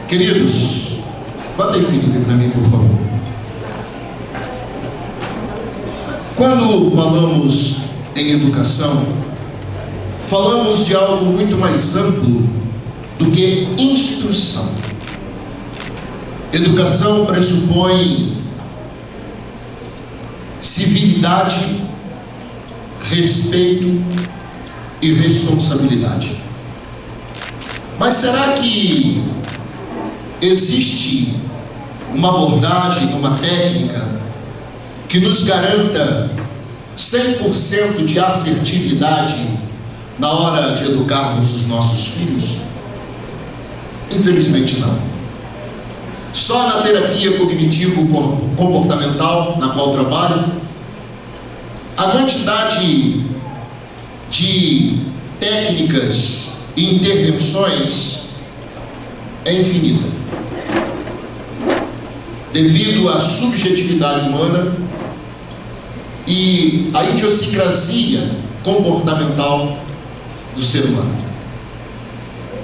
Queridos, mandem Felipe para mim, por favor. Quando falamos em educação, falamos de algo muito mais amplo do que instrução. Educação pressupõe civilidade, respeito e responsabilidade. Mas será que existe uma abordagem, uma técnica que nos garanta 100% de assertividade na hora de educarmos os nossos filhos? Infelizmente não. Só na terapia cognitivo-comportamental, na qual trabalho, a quantidade de técnicas e intervenções é infinita. Devido à subjetividade humana e à idiosincrasia comportamental do ser humano.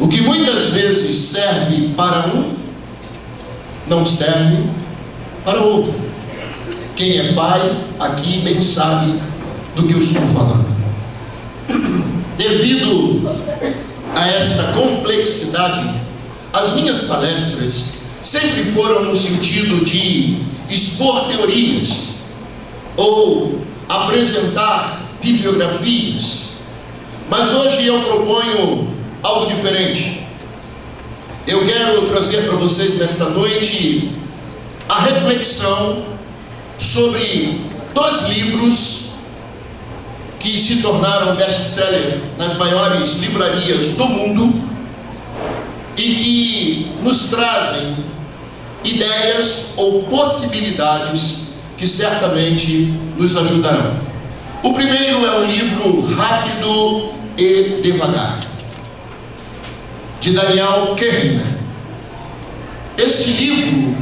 O que muitas vezes serve para um, não serve para outro. Quem é pai aqui bem sabe do que eu estou falando. Devido a esta complexidade, as minhas palestras sempre foram no sentido de expor teorias ou apresentar bibliografias, mas hoje eu proponho algo diferente. Eu quero trazer para vocês nesta noite a reflexão sobre 2 livros que se tornaram best-seller nas maiores livrarias do mundo e que nos trazem ideias ou possibilidades que certamente nos ajudarão. O primeiro é o livro Rápido e Devagar, de Daniel Kahneman. Este livro,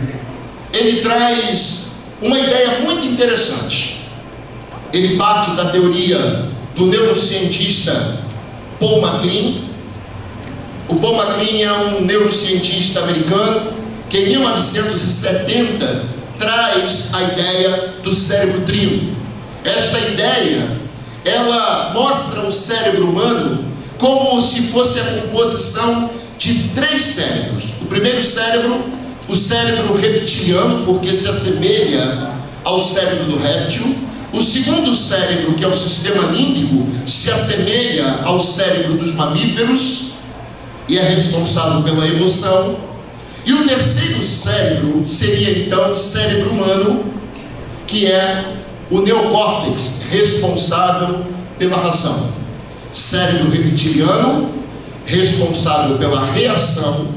ele traz uma ideia muito interessante. Ele parte da teoria do neurocientista Paul MacLean. O Paul MacLean é um neurocientista americano que em 1970 traz a ideia do cérebro trío. Esta ideia, ela mostra o cérebro humano como se fosse a composição de 3 cérebros. O primeiro cérebro, o cérebro reptiliano, porque se assemelha ao cérebro do réptil. O segundo cérebro, que é o sistema límbico, se assemelha ao cérebro dos mamíferos e é responsável pela emoção. E o terceiro cérebro seria então o cérebro humano, que é o neocórtex, responsável pela razão. Cérebro reptiliano, responsável pela reação.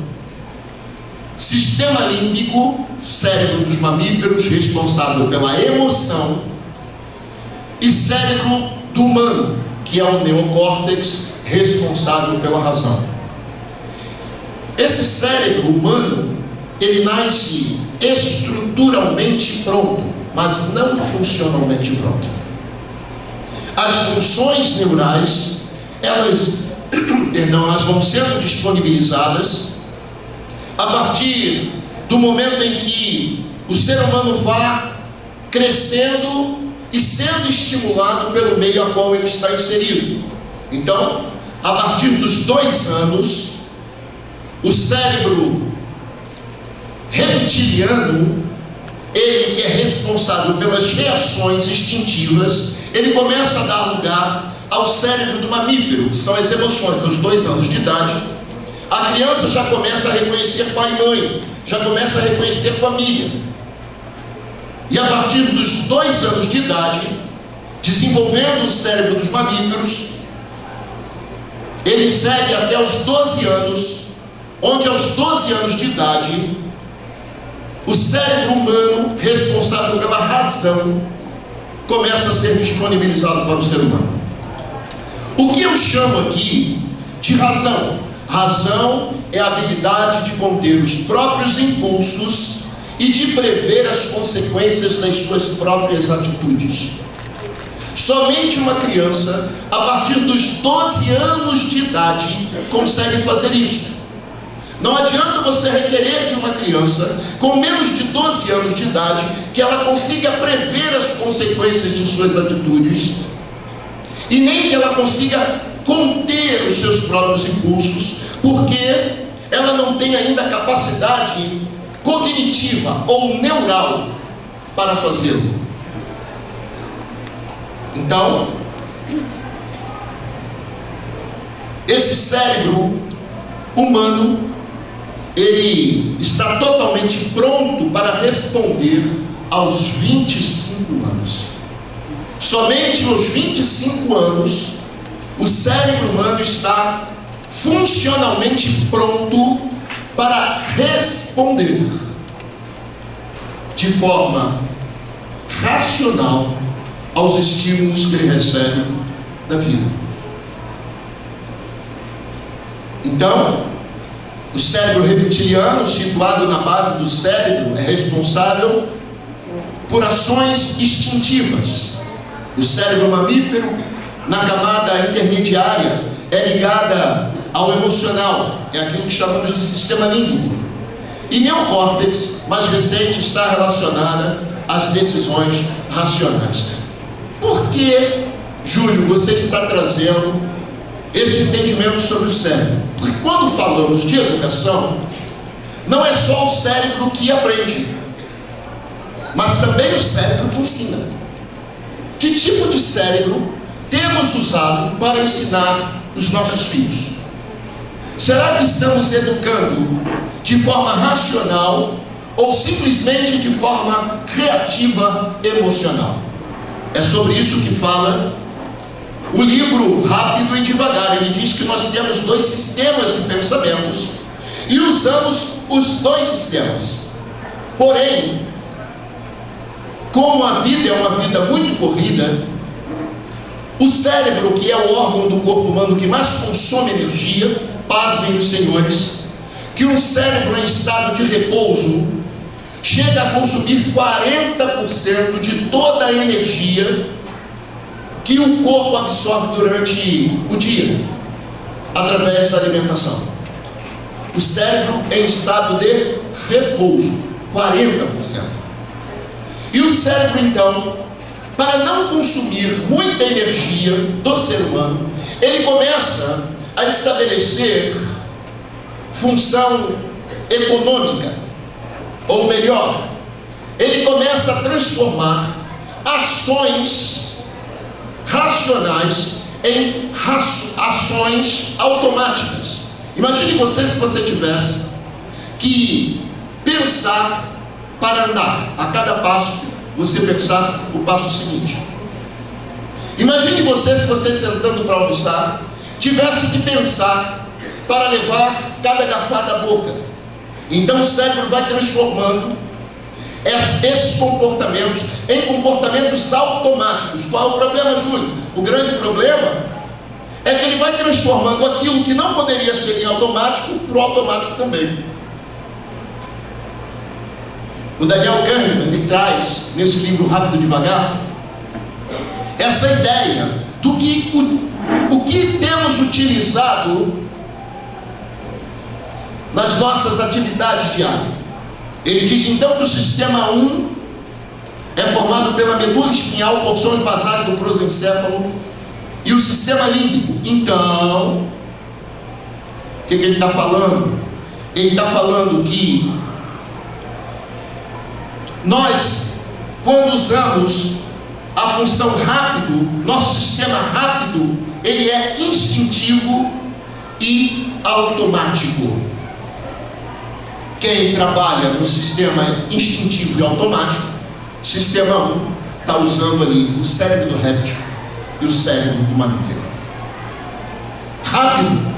Sistema límbico, cérebro dos mamíferos, responsável pela emoção. E cérebro do humano, que é o neocórtex, responsável pela razão. Esse cérebro humano, ele nasce estruturalmente pronto, mas não funcionalmente pronto. As funções neurais, elas vão sendo disponibilizadas a partir do momento em que o ser humano vá crescendo e sendo estimulado pelo meio a qual ele está inserido. Então, a partir dos 2 anos, o cérebro reptiliano, ele que é responsável pelas reações instintivas, ele começa a dar lugar ao cérebro do mamífero, que são as emoções. Aos 2 anos de idade, a criança já começa a reconhecer pai e mãe, já começa a reconhecer família. E a partir dos 2 anos de idade, desenvolvendo o cérebro dos mamíferos, ele segue até os 12 anos, onde aos 12 anos de idade, o cérebro humano, responsável pela razão, começa a ser disponibilizado para o ser humano. O que eu chamo aqui de razão? Razão é a habilidade de conter os próprios impulsos e de prever as consequências das suas próprias atitudes. Somente uma criança, a partir dos 12 anos de idade, consegue fazer isso. Não adianta você requerer de uma criança com menos de 12 anos de idade que ela consiga prever as consequências de suas atitudes, e nem que ela consiga conter os seus próprios impulsos, porque ela não tem ainda a capacidade cognitiva ou neural para fazê-lo. Então, esse cérebro humano, ele está totalmente pronto para responder aos 25 anos. Somente aos 25 anos, o cérebro humano está funcionalmente pronto para responder de forma racional aos estímulos que ele recebe da vida. Então, o cérebro reptiliano, situado na base do cérebro, é responsável por ações instintivas. O cérebro mamífero, na camada intermediária, é ligada ao emocional, é aquilo que chamamos de sistema límbico. E neocórtex, mais recente, está relacionada às decisões racionais. Por que, Júlio, você está trazendo esse entendimento sobre o cérebro? Porque quando falamos de educação, não é só o cérebro que aprende, mas também o cérebro que ensina. Que tipo de cérebro temos usado para ensinar os nossos filhos? Será que estamos educando de forma racional ou simplesmente de forma criativa, emocional? É sobre isso que fala o livro Rápido e Devagar. Ele diz que nós temos dois sistemas de pensamentos e usamos os dois sistemas. Porém, como a vida é uma vida muito corrida, o cérebro, que é o órgão do corpo humano que mais consome energia, pasmem os senhores, que um cérebro em estado de repouso chega a consumir 40% de toda a energia que o corpo absorve durante o dia, através da alimentação. O cérebro em estado de repouso, 40%. E o cérebro, então, para não consumir muita energia do ser humano, ele começa a estabelecer função econômica, ou melhor, ele começa a transformar ações racionais em ações automáticas. Imagine você, se você tivesse que pensar para andar, a cada passo você pensar o passo seguinte. Imagine você, se você sentando para almoçar, tivesse que pensar para levar cada garfada à boca. Então o cérebro vai transformando esses comportamentos em comportamentos automáticos. Qual é o problema, Júlio? O grande problema é que ele vai transformando aquilo que não poderia ser em automático para o automático também. O Daniel Kahneman, ele traz nesse livro Rápido e Devagar essa ideia do que o que temos utilizado nas nossas atividades diárias. Ele diz então que o sistema 1 é formado pela medula espinhal, porções basais do prosencéfalo e o sistema límbico. Então, o que ele está falando? Ele está falando que nós, quando usamos a função rápido, nosso sistema rápido, ele é instintivo e automático. Quem trabalha no sistema instintivo e automático, sistema 1, está usando ali o cérebro do réptil e o cérebro do mamífero. Rápido.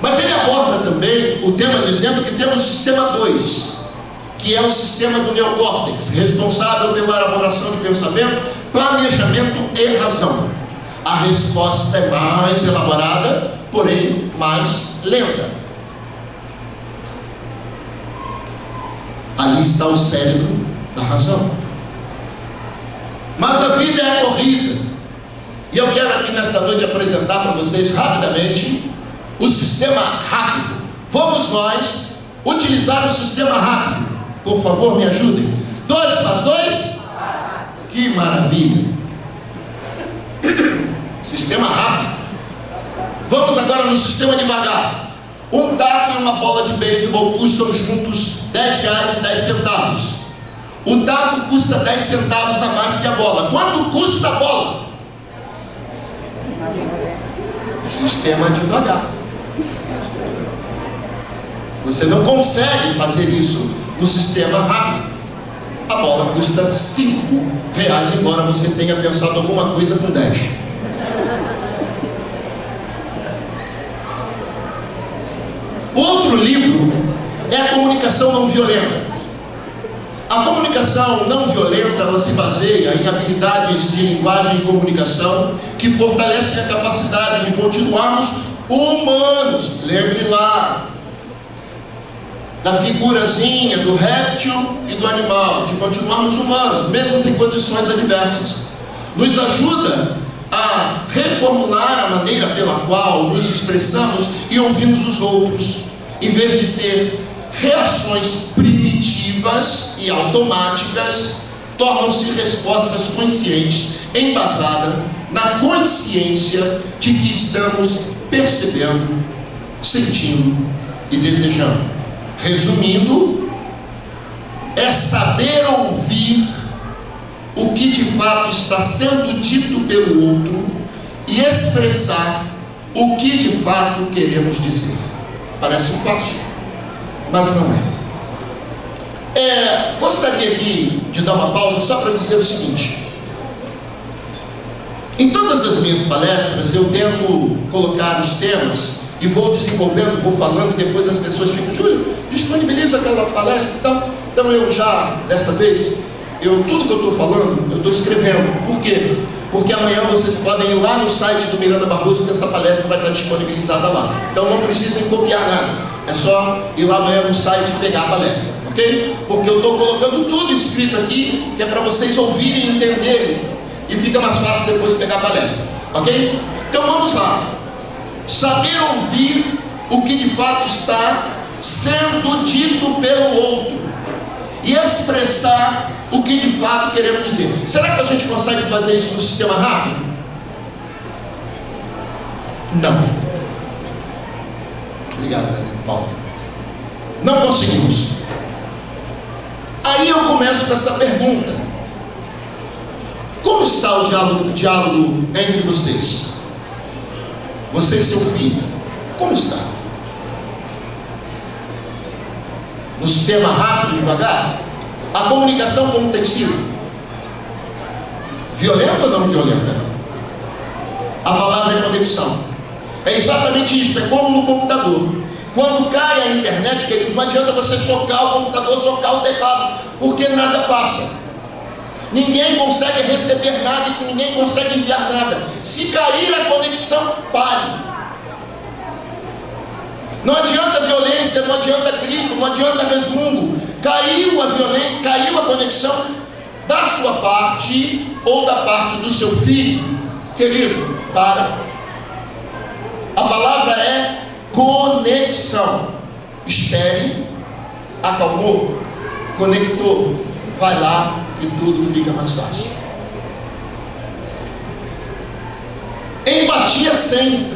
Mas ele aborda também o tema dizendo que temos o sistema 2, que é o sistema do neocórtex, responsável pela elaboração de pensamento, planejamento e razão. A resposta é mais elaborada, porém mais lenta. Ali está o cérebro da razão. Mas a vida é corrida. E eu quero aqui nesta noite apresentar para vocês rapidamente o sistema rápido. vamos nós utilizar o sistema rápido. Por favor, me ajudem. 2 mais 2? Que maravilha! Sistema rápido. Vamos agora no sistema devagar. Um taco e uma bola de beisebol custam juntos R$10,10. O taco custa 10 centavos a mais que a bola. Quanto custa a bola? Sistema devagar. Você não consegue fazer isso no sistema rápido. A bola custa R$5, embora você tenha pensado alguma coisa com 10. Outro livro é a comunicação não violenta. A comunicação não violenta, ela se baseia em habilidades de linguagem e comunicação que fortalecem a capacidade de continuarmos humanos. Lembre lá da figurazinha do réptil e do animal, de continuarmos humanos, mesmo em condições adversas. Nos ajuda a reformular a maneira pela qual nos expressamos e ouvimos os outros, em vez de ser reações primitivas e automáticas, tornam-se respostas conscientes, embasadas na consciência de que estamos percebendo, sentindo e desejando. Resumindo, é saber ouvir o que de fato está sendo dito pelo outro e expressar o que de fato queremos dizer. Parece fácil, mas não é. Gostaria aqui de dar uma pausa só para dizer o seguinte: em todas as minhas palestras eu tento colocar os temas e vou desenvolvendo, vou falando, e depois as pessoas ficam: Júlio, disponibiliza aquela palestra. Então eu já, dessa vez, tudo que eu estou falando, eu estou escrevendo. Por quê? Porque amanhã vocês podem ir lá no site do Miranda Barroso, que essa palestra vai estar disponibilizada lá. Então não precisem copiar nada, é só ir lá amanhã no site e pegar a palestra, ok? Porque eu estou colocando tudo escrito aqui, que é para vocês ouvirem e entenderem, e fica mais fácil depois pegar a palestra, ok? Então vamos lá. Saber ouvir o que de fato está sendo dito pelo outro e expressar o que de fato queremos dizer. Será que a gente consegue fazer isso no sistema rápido? Não. Obrigado, Paulo. Não conseguimos. Aí eu começo com essa pergunta: como está o diálogo entre vocês? Você e seu filho, como está? No sistema rápido, devagar? A comunicação como tem sido? Violenta ou não violenta? A palavra é conexão. É exatamente isso, é como no computador. Quando cai a internet, querido, não adianta você socar o computador, socar o teclado, porque nada passa. Ninguém consegue receber nada e ninguém consegue enviar nada. Se cair a conexão, pare. Não adianta violência, não adianta grito, não adianta resmungo. Caiu a violência, caiu a conexão da sua parte ou da parte do seu filho. Querido, para. A palavra é conexão. Espere, acalmou, conectou, vai lá que tudo fica mais fácil. Empatia sempre.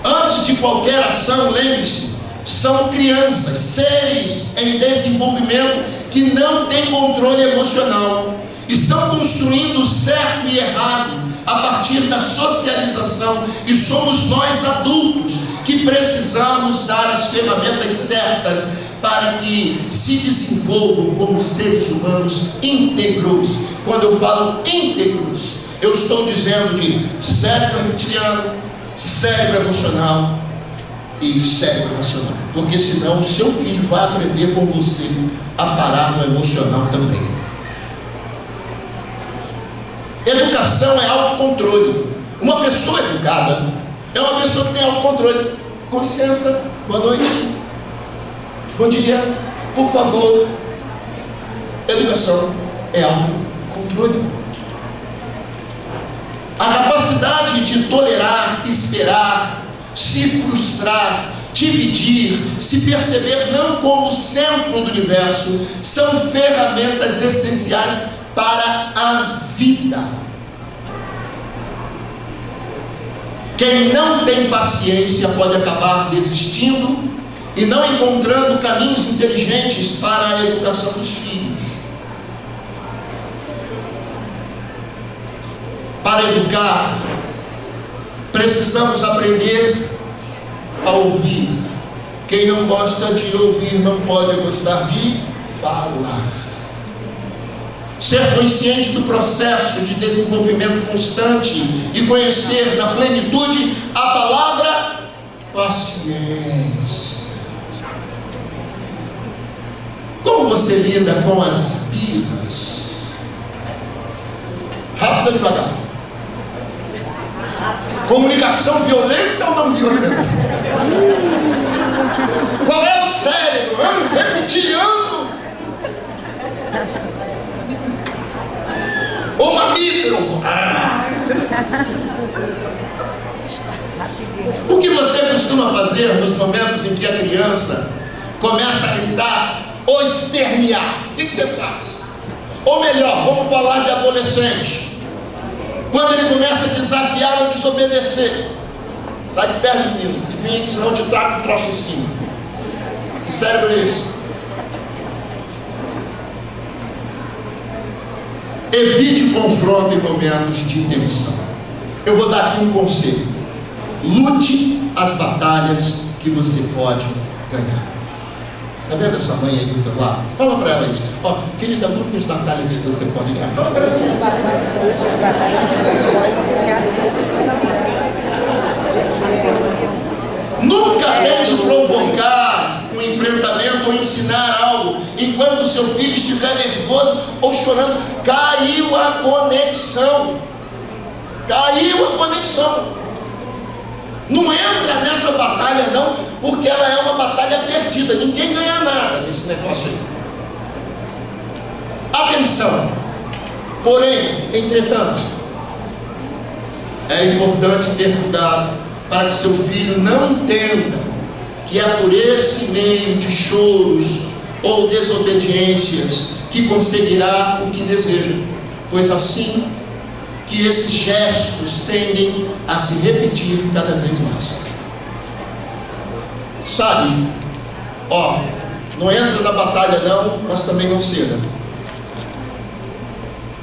Antes de qualquer ação, lembre-se, são crianças, seres em desenvolvimento que não têm controle emocional. Estão construindo o certo e errado a partir da socialização, e somos nós adultos que precisamos dar as ferramentas certas para que se desenvolvam como seres humanos íntegros. Quando eu falo íntegros, eu estou dizendo de cérebro reptiliano, cérebro emocional e cérebro racional, porque senão o seu filho vai aprender com você a parar no emocional também. Educação é autocontrole. Uma pessoa educada é uma pessoa que tem autocontrole. Com licença, boa noite, bom dia, por favor. Educação é autocontrole. A capacidade de tolerar, esperar, se frustrar, dividir, se perceber não como o centro do universo, são ferramentas essenciais para a vida. Quem não tem paciência pode acabar desistindo e não encontrando caminhos inteligentes para a educação dos filhos. Para educar, precisamos aprender a ouvir. Quem não gosta de ouvir não pode gostar de falar. Ser consciente do processo de desenvolvimento constante e conhecer na plenitude a palavra paciência. Como você lida com as birras? Rápido ou devagar? Comunicação violenta ou não violenta? Qual é o cérebro? Reptiliano? Ou mamífero? O que você costuma fazer nos momentos em que a criança começa a gritar ou espernear? O que você faz? Ou melhor, vamos falar de adolescente. Quando ele começa a desafiar ou desobedecer, sai de perto, menino, de mim, que senão eu te trago um troço em cima. Que cérebro é esse? Evite o confronto em momentos de tensão. Eu vou dar aqui um conselho: lute as batalhas que você pode ganhar. Está vendo essa mãe aí do teu lado? Fala para ela isso. Ó, querida, lute as batalhas que você pode ganhar. Fala para ela isso. Nunca tente provocar um enfrentamento ou ensinar algo enquanto o seu filho estiver nervoso ou chorando. Caiu a conexão. Caiu a conexão. Não entra nessa batalha não, porque ela é uma batalha perdida. Ninguém ganha nada nesse negócio aí. Atenção. Porém, entretanto, é importante ter cuidado para que seu filho não entenda que é por esse meio de choros ou desobediências que conseguirá o que deseja, pois assim que esses gestos tendem a se repetir cada vez mais. Sabe, ó, não entra na batalha não, mas também não ceda.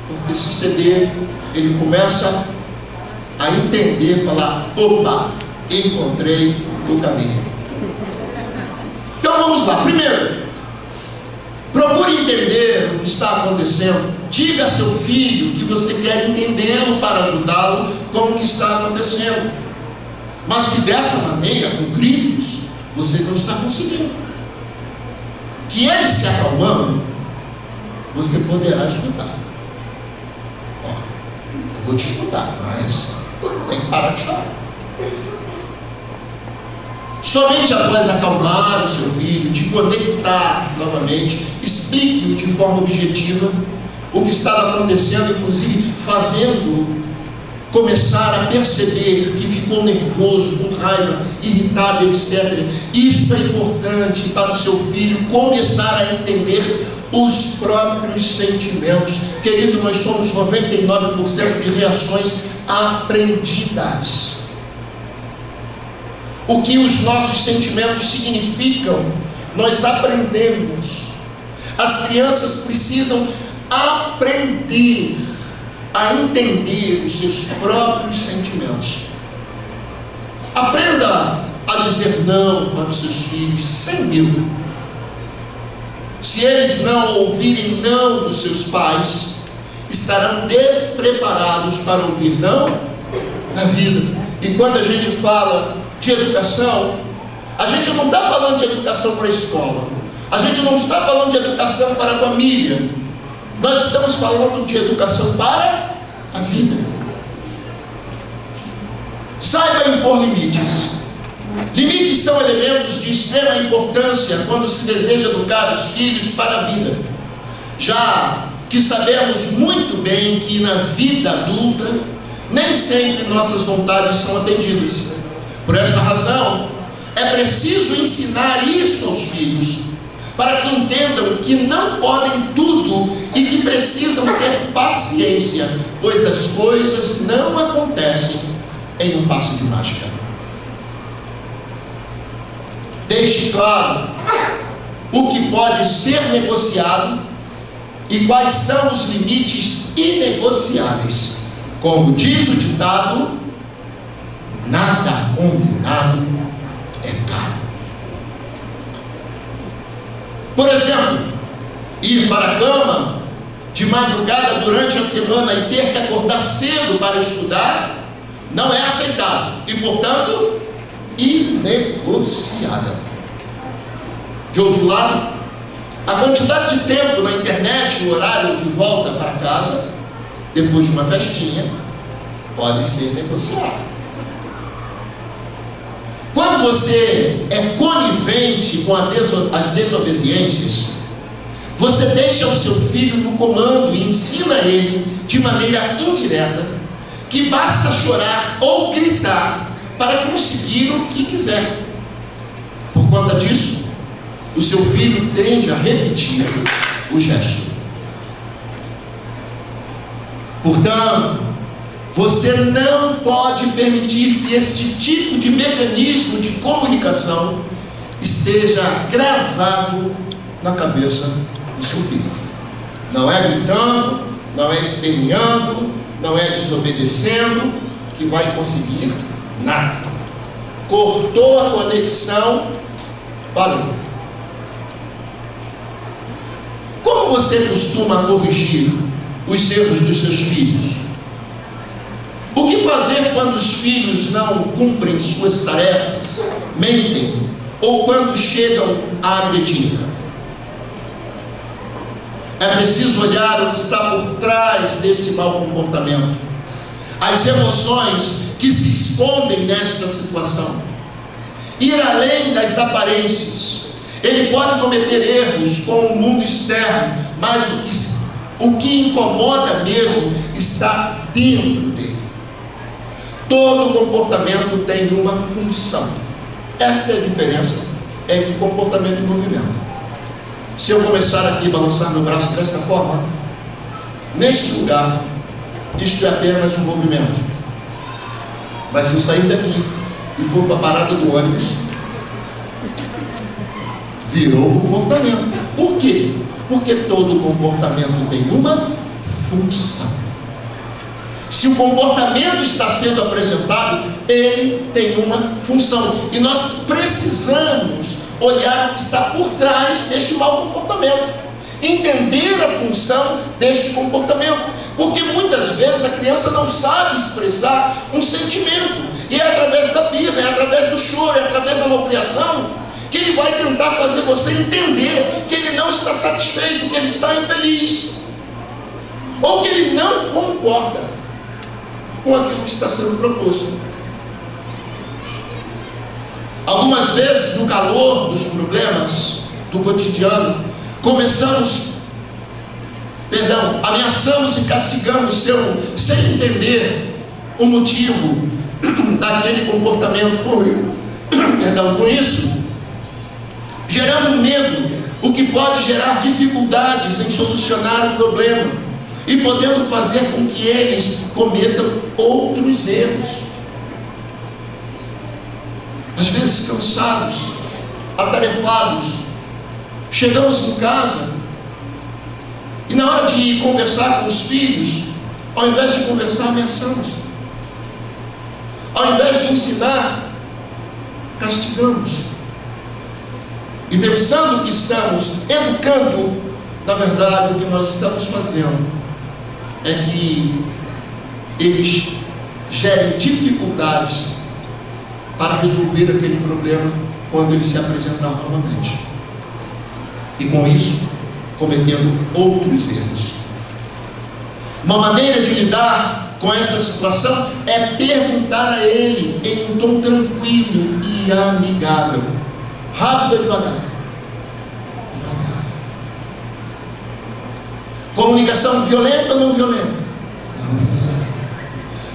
Porque se ceder, ele começa a entender, falar: opa, encontrei o caminho. Então vamos lá. Primeiro, procure entender o que está acontecendo. Diga a seu filho que você quer entendê-lo para ajudá-lo com o que está acontecendo, mas que dessa maneira, com gritos, você não está conseguindo. Que ele se acalmando, você poderá escutar. Ó, eu vou te escutar, mas tem que parar de chorar. Somente após acalmar o seu filho, te conectar novamente, explique-o de forma objetiva o que estava acontecendo, inclusive fazendo começar a perceber que ficou nervoso, com raiva, irritado, etc. Isso é importante para o seu filho começar a entender os próprios sentimentos. Querido, nós somos 99% de reações aprendidas. O que os nossos sentimentos significam, nós aprendemos. As crianças precisam aprender a entender os seus próprios sentimentos. Aprenda a dizer não para os seus filhos sem medo. Se eles não ouvirem não dos seus pais, estarão despreparados para ouvir não na vida. E quando a gente fala de educação, a gente não está falando de educação para a escola, a gente não está falando de educação para a família, nós estamos falando de educação para a vida. Saiba impor limites. Limites são elementos de extrema importância quando se deseja educar os filhos para a vida, já que sabemos muito bem que na vida adulta nem sempre nossas vontades são atendidas. Por esta razão, É preciso ensinar isso aos filhos, para que entendam que não podem tudo e que precisam ter paciência, pois as coisas não acontecem em um passe de mágica. Deixe claro o que pode ser negociado e quais são os limites inegociáveis. Como diz o ditado, nada combinado é caro. Por exemplo, ir para a cama de madrugada durante a semana e ter que acordar cedo para estudar não é aceitável e, portanto, inegociável. De outro lado, a quantidade de tempo na internet, o horário de volta para casa, depois de uma festinha, pode ser negociado. Quando você é conivente com as desobediências, você deixa o seu filho no comando e ensina ele de maneira indireta que basta chorar ou gritar para conseguir o que quiser. Por conta disso, o seu filho tende a repetir o gesto. Portanto, você não pode permitir que este tipo de mecanismo de comunicação esteja gravado na cabeça do seu filho. Não é gritando, não é esperneando, não é desobedecendo que vai conseguir nada. Cortou a conexão, parou. Como você costuma corrigir os erros dos seus filhos? O que fazer quando os filhos não cumprem suas tarefas, mentem, ou quando chegam a agredir? É preciso olhar o que está por trás desse mau comportamento, as emoções que se escondem nesta situação, ir além das aparências. Ele pode cometer erros com o mundo externo, mas o que incomoda mesmo está dentro dele. Todo comportamento tem uma função. Esta é a diferença entre comportamento e movimento. Se eu começar aqui a balançar meu braço desta forma, neste lugar, isto é apenas um movimento. Mas se eu sair daqui e for para a parada do ônibus, virou comportamento. Por quê? Porque todo comportamento tem uma função. Se o comportamento está sendo apresentado, ele tem uma função. E nós precisamos olhar o que está por trás deste mau comportamento, entender a função deste comportamento, porque muitas vezes a criança não sabe expressar um sentimento, e é através da birra, é através do choro, é através da malcriação que ele vai tentar fazer você entender que ele não está satisfeito, que ele está infeliz, ou que ele não concorda com aquilo que está sendo proposto. Algumas vezes, no calor dos problemas do cotidiano, ameaçamos e castigamos sem entender o motivo daquele comportamento. Com isso, geramos medo, o que pode gerar dificuldades em solucionar o problema e podendo fazer com que eles cometam outros erros. Às vezes cansados, atarefados, chegamos em casa e na hora de conversar com os filhos, ao invés de conversar, ameaçamos. Ao invés de ensinar, castigamos. E pensando que estamos educando, na verdade o que nós estamos fazendo é que eles gerem dificuldades para resolver aquele problema quando ele se apresentar novamente. E com isso, cometendo outros erros. Uma maneira de lidar com essa situação é perguntar a ele em um tom tranquilo e amigável. Rápido ou devagar? Devagar. Comunicação violenta ou não violenta? Não violenta.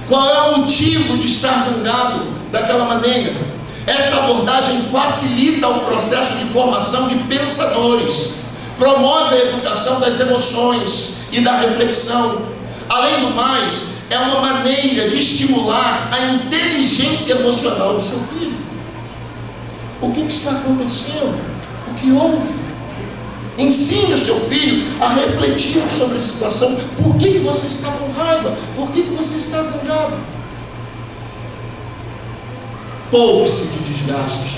Qual é o motivo de estar zangado daquela maneira? Esta abordagem facilita o processo de formação de pensadores, promove a educação das emoções e da reflexão. Além do mais, é uma maneira de estimular a inteligência emocional do seu filho. O que está acontecendo? O que houve? Ensine o seu filho a refletir sobre a situação. Por que você está com raiva? Por que você está zangado? Poupe-se de desgastes.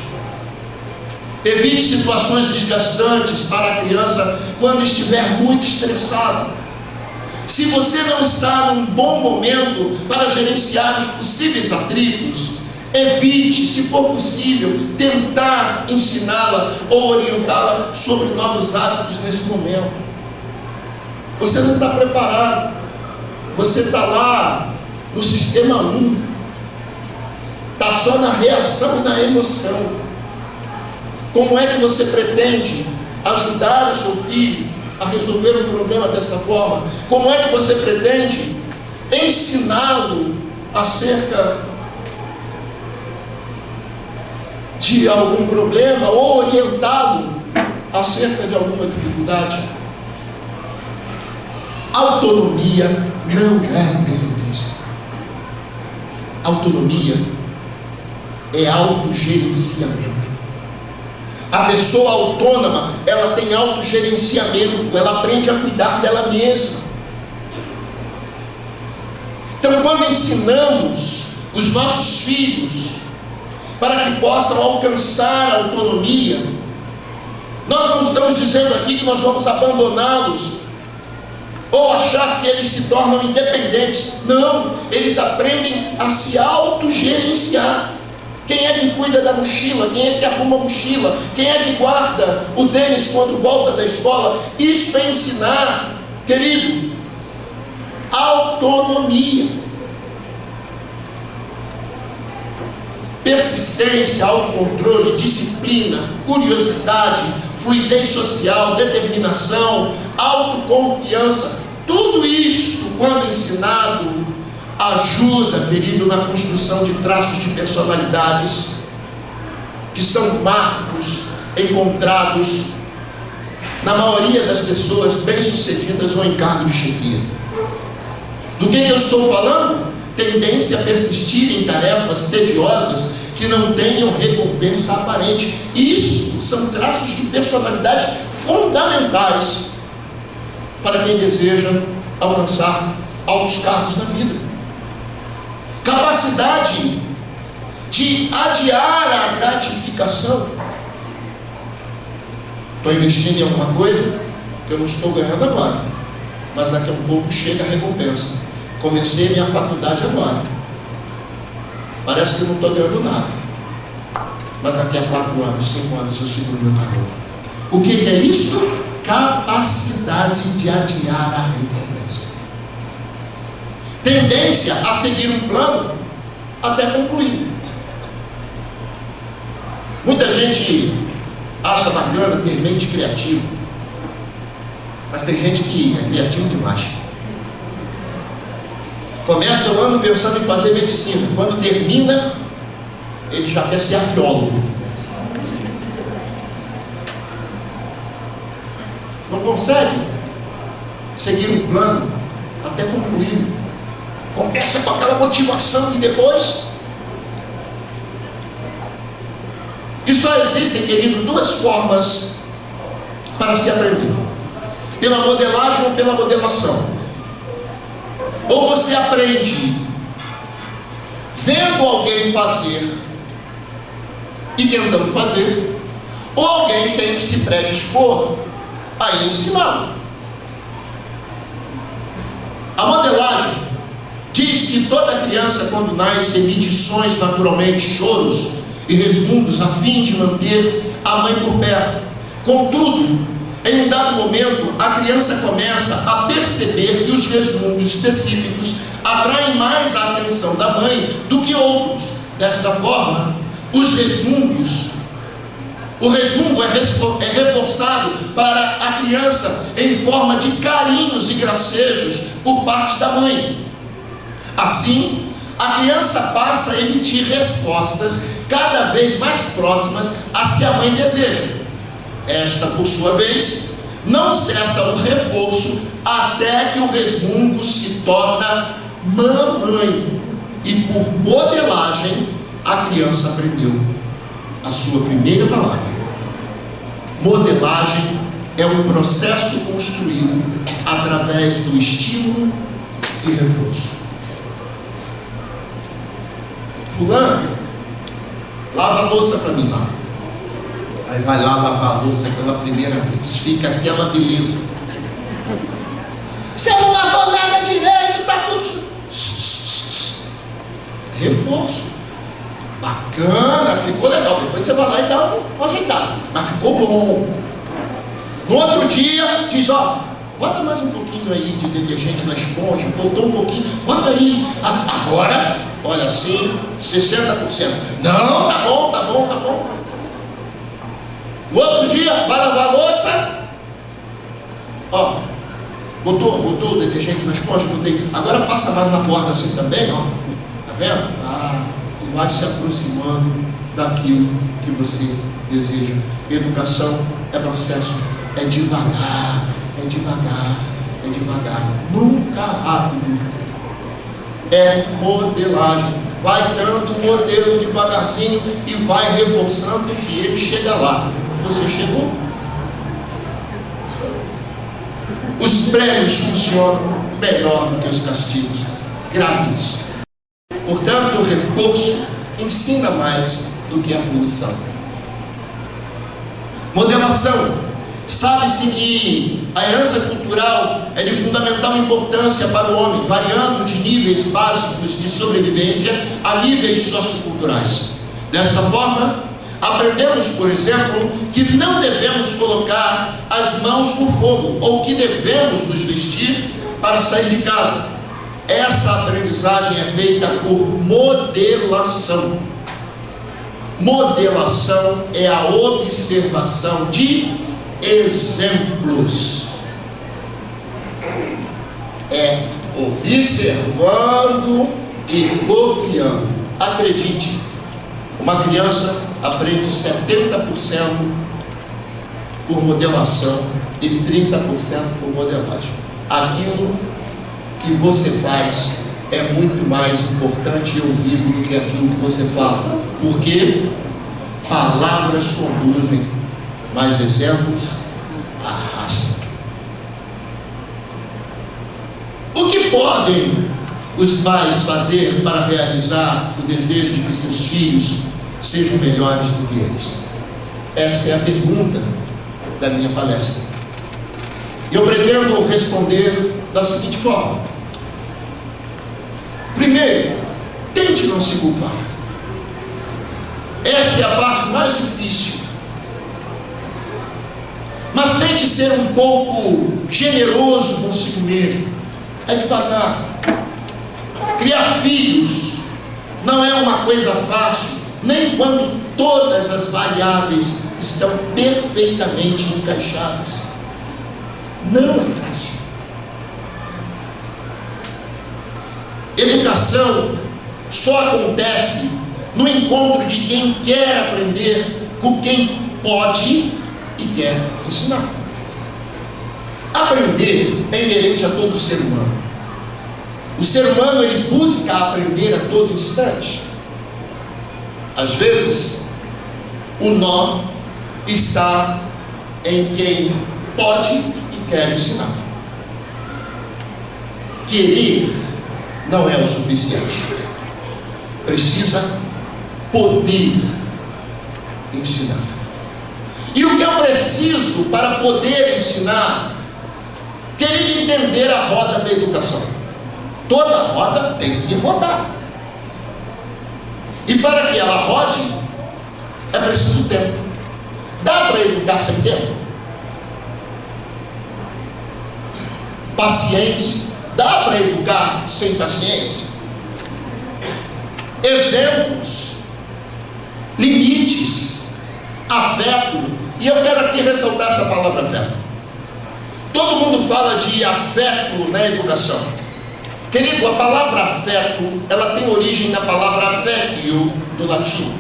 Evite situações desgastantes para a criança quando estiver muito estressado. Se você não está num bom momento para gerenciar os possíveis atritos, evite, se for possível, tentar ensiná-la ou orientá-la sobre novos hábitos nesse momento. Você não está preparado. Você está lá no sistema 1. Está só na reação e na emoção. Como é que você pretende ajudar o seu filho a resolver um problema dessa forma? Como é que você pretende ensiná-lo acerca de algum problema ou orientá-lo acerca de alguma dificuldade? Autonomia não é independência. Autonomia é autogerenciamento. A pessoa autônoma, ela tem autogerenciamento, ela aprende a cuidar dela mesma. Então, quando ensinamos os nossos filhos para que possam alcançar a autonomia, nós não estamos dizendo aqui que nós vamos abandoná-los ou achar que eles se tornam independentes. Não, eles aprendem a se autogerenciar. Quem é que cuida da mochila? Quem é que arruma a mochila? Quem é que guarda o tênis quando volta da escola? Isso é ensinar, querido, autonomia. Persistência, autocontrole, disciplina, curiosidade, fluidez social, determinação, autoconfiança. Tudo isso, quando ensinado, ajuda, querido, na construção de traços de personalidades que são marcos encontrados na maioria das pessoas bem-sucedidas ou em cargo de chefia. Do que eu estou falando? Tendência a persistir em tarefas tediosas que não tenham recompensa aparente. Isso são traços de personalidade fundamentais para quem deseja alcançar altos cargos na vida. Capacidade de adiar a gratificação. Estou investindo em alguma coisa que eu não estou ganhando agora, mas daqui a um pouco chega a recompensa. Comecei minha faculdade agora, parece que não estou ganhando nada, mas daqui a 4 anos, 5 anos eu seguro meu carro. O que é isso? Capacidade de adiar a recompensa. Tendência a seguir um plano até concluir. Muita gente acha bacana ter mente criativa, mas tem gente que é criativo demais. Começa o ano pensando em fazer medicina, quando termina, ele já quer ser arqueólogo. Não consegue seguir um plano até concluir. Começa com aquela motivação e depois. E só existem, querido, 2 formas para se aprender: pela modelagem ou pela modelação. Ou você aprende vendo alguém fazer e tentando fazer, ou alguém tem que se predispor a ensiná-lo. A modelagem diz que toda criança, quando nasce, emite sons naturalmente, choros e resmungos, a fim de manter a mãe por perto. Contudo, em um dado momento, a criança começa a perceber que os resmungos específicos atraem mais a atenção da mãe do que outros. Desta forma, o resmungo é reforçado para a criança em forma de carinhos e gracejos por parte da mãe. Assim, a criança passa a emitir respostas cada vez mais próximas às que a mãe deseja. Esta, por sua vez, não cessa o reforço até que o resmungo se torna mamãe, e por modelagem a criança aprendeu a sua primeira palavra. Modelagem é um processo construído através do estímulo e reforço. Fulano, lava a louça para mim lá. Aí vai lá lavar a louça pela primeira vez, fica aquela beleza. Você não lavou nada direito, está tudo... Reforço. Bacana, ficou legal. Depois você vai lá e dá uma ajeitada. Mas ficou bom. No outro dia, diz, ó, bota mais um pouquinho aí de detergente na esponja, faltou um pouquinho, bota aí. Agora, olha assim, 60%. Não, tá bom, tá bom, tá bom. No outro dia, vai lavar a louça. Ó, botou o detergente na esponja, botei. Agora passa mais na borda assim também, ó. Tá vendo? E vai se aproximando daquilo que você deseja. Educação é processo, é devagar, é devagar, é devagar. Nunca rápido. É modelagem. Vai dando o modelo devagarzinho e vai reforçando que ele chega lá. Você chegou? Os prêmios funcionam melhor do que os castigos. Grave isso. Portanto, o reforço ensina mais do que a punição. Modelação. Sabe-se que a herança cultural é de fundamental importância para o homem, variando de níveis básicos de sobrevivência a níveis socioculturais. Desta forma, aprendemos, por exemplo, que não devemos colocar as mãos no fogo, ou que devemos nos vestir para sair de casa. Essa aprendizagem é feita por modelação. Modelação é a observação de exemplos. É observando e copiando. Acredite, uma criança aprende 70% por modelação e 30% por modelagem. Aquilo que você faz é muito mais importante e ouvido do que aquilo que você fala, porque palavras conduzem, mas exemplos arrastam. O que podem os pais fazer para realizar o desejo de que seus filhos sejam melhores do que eles? Essa é a pergunta da minha palestra. E eu pretendo responder da seguinte forma. Primeiro, tente não se culpar. Esta é a parte mais difícil. Mas tente ser um pouco generoso consigo mesmo. É devagar. Criar filhos não é uma coisa fácil, nem quando todas as variáveis estão perfeitamente encaixadas. Não é fácil. Educação só acontece no encontro de quem quer aprender com quem pode e quer ensinar. Aprender é inerente a todo ser humano. O ser humano, ele busca aprender a todo instante. Às vezes, o nó está em quem pode e quer ensinar. Querer não é o suficiente. Precisa poder ensinar. E o que eu preciso para poder ensinar? Querer entender a roda da educação. Toda roda tem que rodar. E para que ela rode, é preciso tempo. Dá para educar sem tempo? Paciência. Dá para educar sem paciência? Exemplos, limites, afeto. E eu quero aqui ressaltar essa palavra afeto. Todo mundo fala de afeto na educação. Querido, a palavra afeto, ela tem origem na palavra affectio, do latim.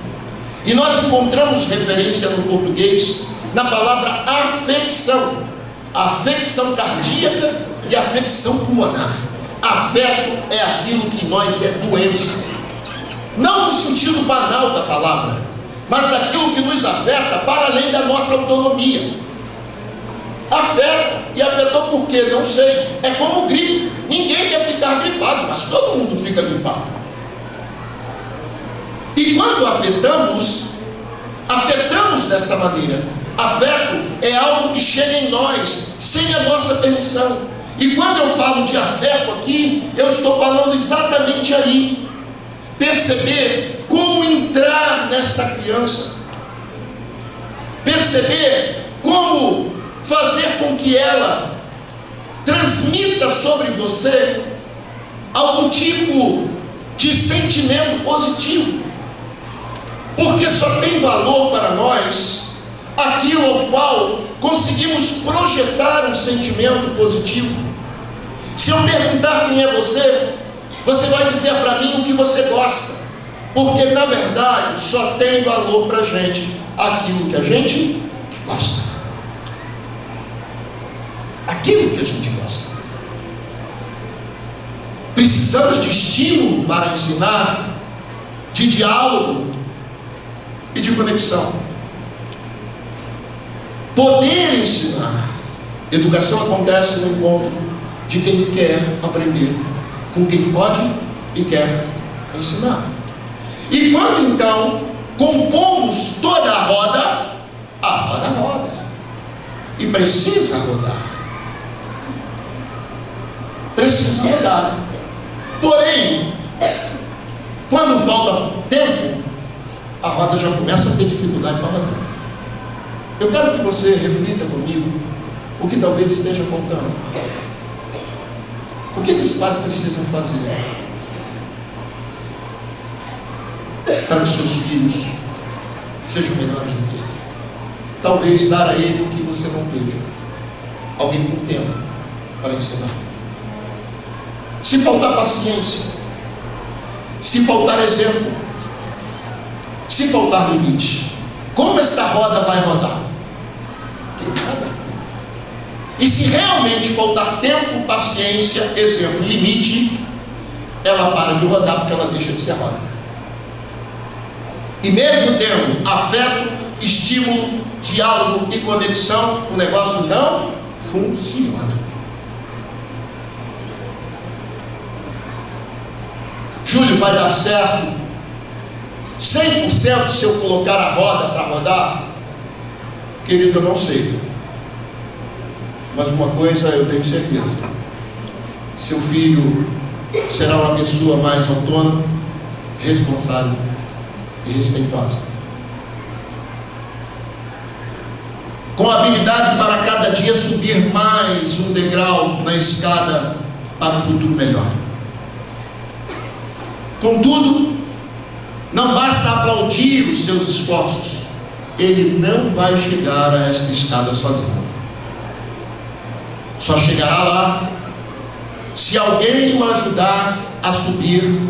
E nós encontramos referência no português na palavra afecção. Afecção cardíaca e afecção pulmonar. Afeto é aquilo que em nós é doença. Não no sentido banal da palavra, mas daquilo que nos afeta para além da nossa autonomia. Afeta, e afetou por quê? Não sei. É como gripe. Ninguém quer ficar gripado, mas todo mundo fica gripado. E quando afetamos desta maneira. Afeto é algo que chega em nós sem a nossa permissão. E quando eu falo de afeto aqui, eu estou falando exatamente aí. Perceber como entrar nesta criança. Perceber como fazer com que ela transmita sobre você algum tipo de sentimento positivo. Porque só tem valor para nós aquilo ao qual conseguimos projetar um sentimento positivo. Se eu perguntar quem é você, você vai dizer para mim o que você gosta, porque na verdade só tem valor para a gente aquilo que a gente gosta. Aquilo que a gente gosta. Precisamos de estímulo para ensinar, de diálogo e de conexão. Poder ensinar. Educação acontece no encontro de quem quer aprender com quem pode e quer ensinar. E quando então compomos toda a roda roda. E precisa rodar. Precisa rodar. Porém, quando falta tempo, a roda já começa a ter dificuldade para rodar. Eu quero que você reflita comigo o que talvez esteja faltando. O que os pais precisam fazer para que os seus filhos sejam melhores do que ele? Talvez dar a ele o que você não teve. Alguém com tempo para ensinar. Se faltar paciência, se faltar exemplo, se faltar limite, como esta roda vai rodar? Nada. E se realmente faltar tempo, paciência, exemplo, limite, ela para de rodar porque ela deixa de ser roda. E mesmo tendo afeto, estímulo, diálogo e conexão, o negócio não funciona. Júlio, vai dar certo 100% se eu colocar a roda para rodar? Querido, eu não sei. Mas uma coisa eu tenho certeza: seu filho será uma pessoa mais autônoma, responsável e respeitosa, com habilidade para cada dia subir mais um degrau na escada para um futuro melhor. Contudo, não basta aplaudir os seus esforços, ele não vai chegar a esta escada sozinho. Só chegará lá se alguém o ajudar a subir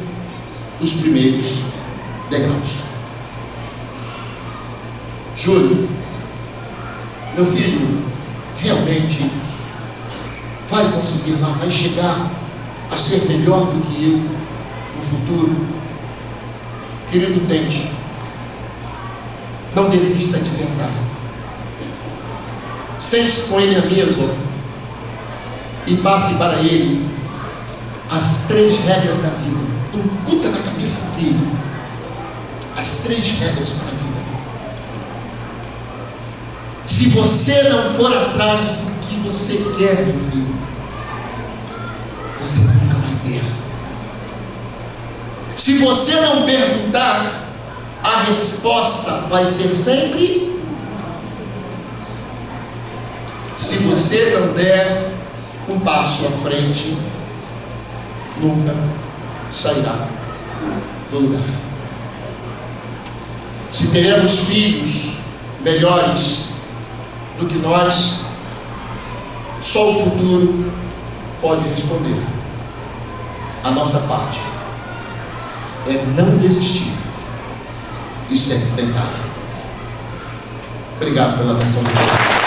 os primeiros degraus. Júlio, meu filho realmente vai conseguir lá, vai chegar a ser melhor do que eu no futuro. Querido, tente. Não desista de tentar. Sente-se com ele à mesa e passe para ele as 3 regras da vida. Imputa na cabeça dele as 3 regras para a vida. Se você não for atrás do que você quer, meu filho, você nunca vai ter. Se você não perguntar, a resposta vai ser sempre. Se você não der um passo à frente, nunca sairá do lugar. Se teremos filhos melhores do que nós, só o futuro pode responder. A nossa parte é não desistir e sempre tentado. Obrigado pela atenção de vocês.